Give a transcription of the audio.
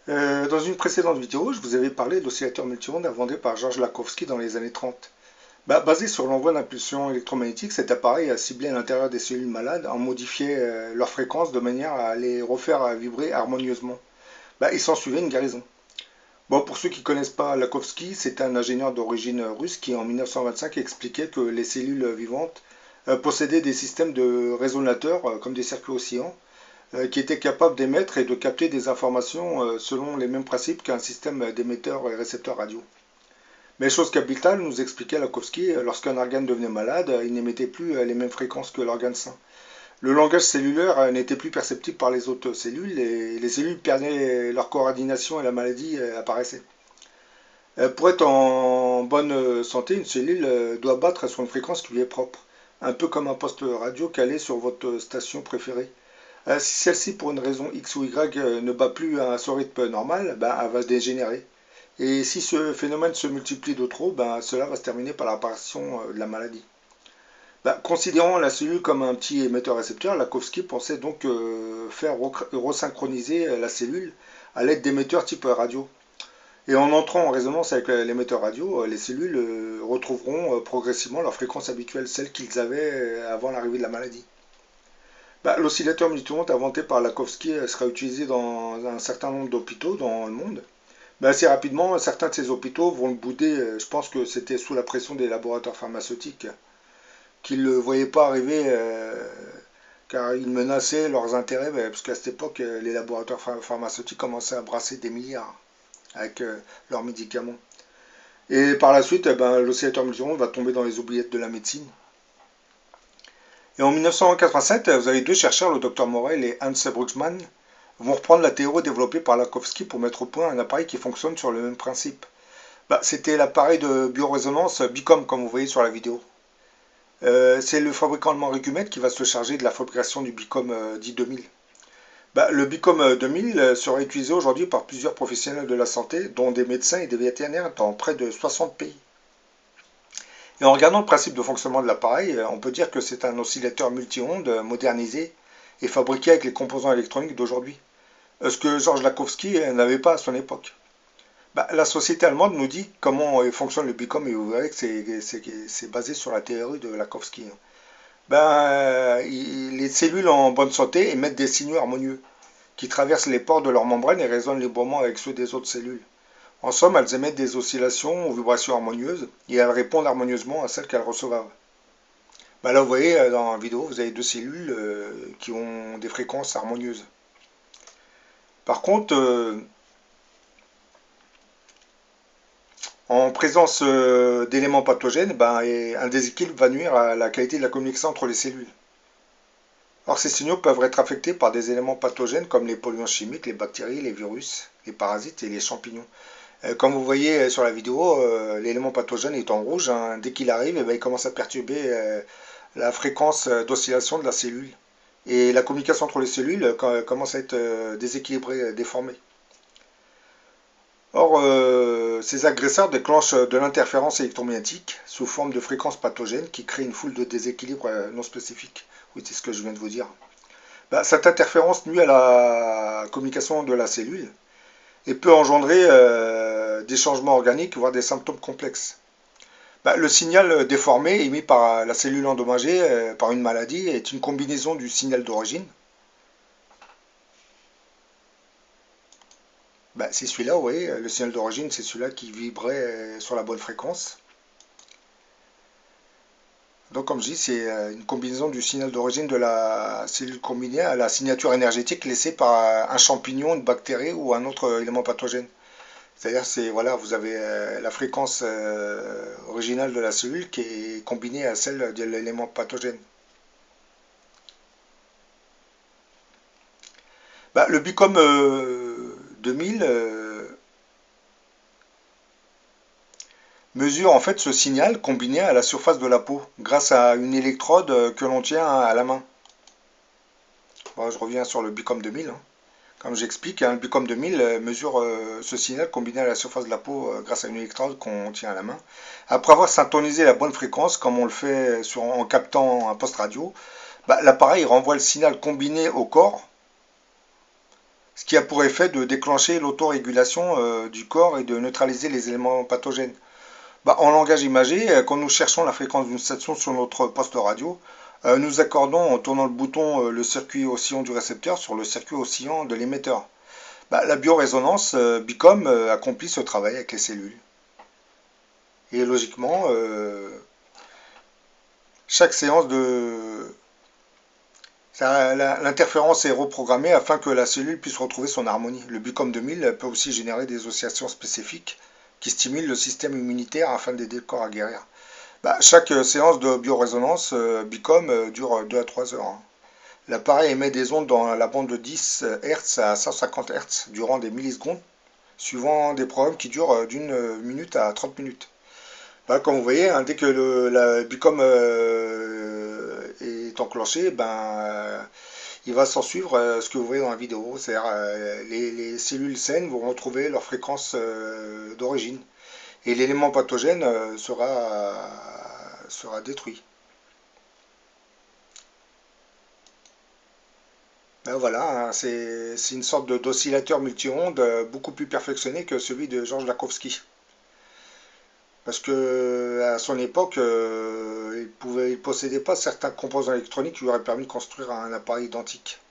Dans une précédente vidéo, je vous avais parlé de l'oscillateur multi-ondes inventé par Georges Lakhovsky dans les années 30. Basé sur l'envoi d'impulsions électromagnétiques, cet appareil a ciblé l'intérieur des cellules malades en modifiant leur fréquence de manière à les refaire vibrer harmonieusement. Il s'en suivait une guérison. Bon, pour ceux qui ne connaissent pas Lakhovsky, c'est un ingénieur d'origine russe qui en 1925 expliquait que les cellules vivantes possédaient des systèmes de résonateurs comme des circuits oscillants qui était capable d'émettre et de capter des informations selon les mêmes principes qu'un système d'émetteur et récepteur radio. Mais chose capitale, nous expliquait Lakhovsky, lorsqu'un organe devenait malade, il n'émettait plus les mêmes fréquences que l'organe sain. Le langage cellulaire n'était plus perceptible par les autres cellules et les cellules perdaient leur coordination et la maladie apparaissait. Pour être en bonne santé, une cellule doit battre sur une fréquence qui lui est propre, un peu comme un poste radio calé sur votre station préférée. Si celle-ci, pour une raison X ou Y, ne bat plus à son rythme normal, elle va se dégénérer. Et si ce phénomène se multiplie de trop, cela va se terminer par l'apparition de la maladie. Considérant la cellule comme un petit émetteur-récepteur, Lakhovsky pensait donc faire resynchroniser la cellule à l'aide d'émetteurs type radio. Et en entrant en résonance avec l'émetteur radio, les cellules retrouveront progressivement leur fréquence habituelle, celle qu'ils avaient avant l'arrivée de la maladie. L'oscillateur multi-ondes inventé par Lakhovsky sera utilisé dans un certain nombre d'hôpitaux dans le monde. Assez rapidement, certains de ces hôpitaux vont le bouder. Je pense que c'était sous la pression des laboratoires pharmaceutiques qu'ils ne le voyaient pas arriver car ils menaçaient leurs intérêts parce qu'à cette époque, les laboratoires pharmaceutiques commençaient à brasser des milliards avec leurs médicaments. Et par la suite, l'oscillateur multi-ondes va tomber dans les oubliettes de la médecine. Et en 1987, vous avez deux chercheurs, le Dr Morel et Hans Bruxmann, vont reprendre la théorie développée par Lakhovsky pour mettre au point un appareil qui fonctionne sur le même principe. C'était l'appareil de biorésonance Bicom, comme vous voyez sur la vidéo. C'est le fabricant allemand Recumet qui va se charger de la fabrication du Bicom dit 2000. Le Bicom 2000 sera utilisé aujourd'hui par plusieurs professionnels de la santé, dont des médecins et des vétérinaires dans près de 60 pays. Et en regardant le principe de fonctionnement de l'appareil, on peut dire que c'est un oscillateur multi-ondes modernisé et fabriqué avec les composants électroniques d'aujourd'hui. Ce que Georges Lakhovsky n'avait pas à son époque. La société allemande nous dit comment fonctionne le Bicom et vous verrez que c'est basé sur la théorie de Lakhovsky. Les cellules en bonne santé émettent des signaux harmonieux qui traversent les pores de leur membrane et résonnent librement avec ceux des autres cellules. En somme, elles émettent des oscillations aux vibrations harmonieuses et elles répondent harmonieusement à celles qu'elles reçoivent. Là, vous voyez, dans la vidéo, vous avez deux cellules qui ont des fréquences harmonieuses. Par contre, en présence d'éléments pathogènes, un déséquilibre va nuire à la qualité de la communication entre les cellules. Or, ces signaux peuvent être affectés par des éléments pathogènes comme les polluants chimiques, les bactéries, les virus, les parasites et les champignons. Comme vous voyez sur la vidéo, l'élément pathogène est en rouge. Dès qu'il arrive, il commence à perturber la fréquence d'oscillation de la cellule. Et la communication entre les cellules commence à être déséquilibrée, déformée. Or, ces agresseurs déclenchent de l'interférence électromagnétique sous forme de fréquences pathogènes qui créent une foule de déséquilibres non spécifiques. Oui, c'est ce que je viens de vous dire. Cette interférence nuit à la communication de la cellule et peut engendrer des changements organiques, voire des symptômes complexes. Le signal déformé émis par la cellule endommagée par une maladie est une combinaison du signal d'origine. C'est celui-là, vous voyez, le signal d'origine, c'est celui-là qui vibrait sur la bonne fréquence. Donc, comme je dis, c'est une combinaison du signal d'origine de la cellule combinée à la signature énergétique laissée par un champignon, une bactérie ou un autre élément pathogène. C'est-à-dire, voilà, vous avez la fréquence originale de la cellule qui est combinée à celle de l'élément pathogène. Le Bicom 2000 mesure en fait ce signal combiné à la surface de la peau grâce à une électrode que l'on tient à la main. Je reviens sur le Bicom 2000. Comme j'explique, le Bicom 2000 mesure ce signal combiné à la surface de la peau grâce à une électrode qu'on tient à la main. Après avoir syntonisé la bonne fréquence, comme on le fait en captant un poste radio, l'appareil renvoie le signal combiné au corps ce qui a pour effet de déclencher l'autorégulation du corps et de neutraliser les éléments pathogènes. Bah, en langage imagé, quand nous cherchons la fréquence d'une station sur notre poste radio, nous accordons en tournant le bouton le circuit oscillant du récepteur sur le circuit oscillant de l'émetteur. Bah, la biorésonance, BICOM, accomplit ce travail avec les cellules. Et logiquement, chaque séance de... L'interférence est reprogrammée afin que la cellule puisse retrouver son harmonie. Le BICOM 2000 peut aussi générer des oscillations spécifiques qui stimulent le système immunitaire afin d'aider le corps à guérir. Bah, chaque séance de biorésonance BICOM dure 2 à 3 heures, hein. L'appareil émet des ondes dans la bande de 10 Hz à 150 Hz durant des millisecondes, suivant des programmes qui durent d'une minute à 30 minutes. Voilà, comme vous voyez, hein, dès que la Bicom est enclenché, il va s'en suivre ce que vous voyez dans la vidéo. C'est-à-dire les cellules saines vont retrouver leur fréquence d'origine et l'élément pathogène sera détruit. Ben voilà, hein, c'est une sorte d'oscillateur multi-ondes beaucoup plus perfectionné que celui de Georges Lakhovsky. Parce que à son époque, il possédait pas certains composants électroniques qui lui auraient permis de construire un appareil identique.